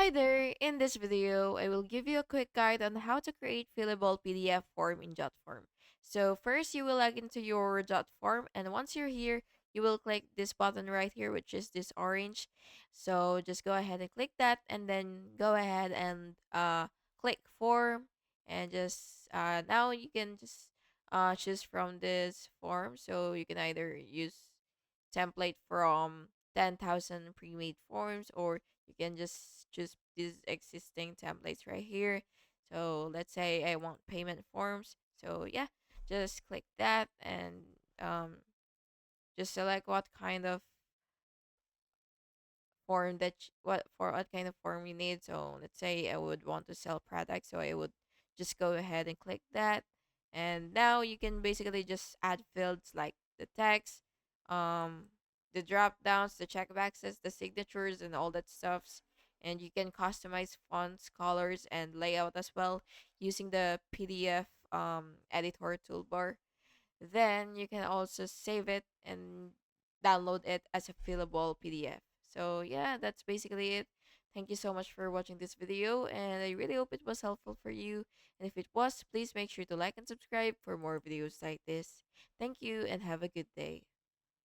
Hi there! In this video, I will give you a quick guide on how to create fillable PDF form in Jotform. So first, you will log into your Jotform, and once you're here, you will click this button right here, which is this orange. So just go ahead and click that, and then go ahead and click form, and just now you can just choose from this form. So you can either use template from 10,000 pre-made forms, or you can just choose these existing templates right here. So let's say I want payment forms. So yeah, just click that and just select what kind of form what kind of form you need. So let's say I would want to sell products, so I would just go ahead and click that. And now you can basically just add fields like the text, um, the drop downs, the check boxes, the signatures, and all that stuffs. And you can customize fonts, colors, and layout as well using the PDF editor toolbar. Then you can also save it and download it as a fillable PDF. So yeah, that's basically it. Thank you so much for watching this video, and I really hope it was helpful for you. And if it was, please make sure to like and subscribe for more videos like this. Thank you and have a good day.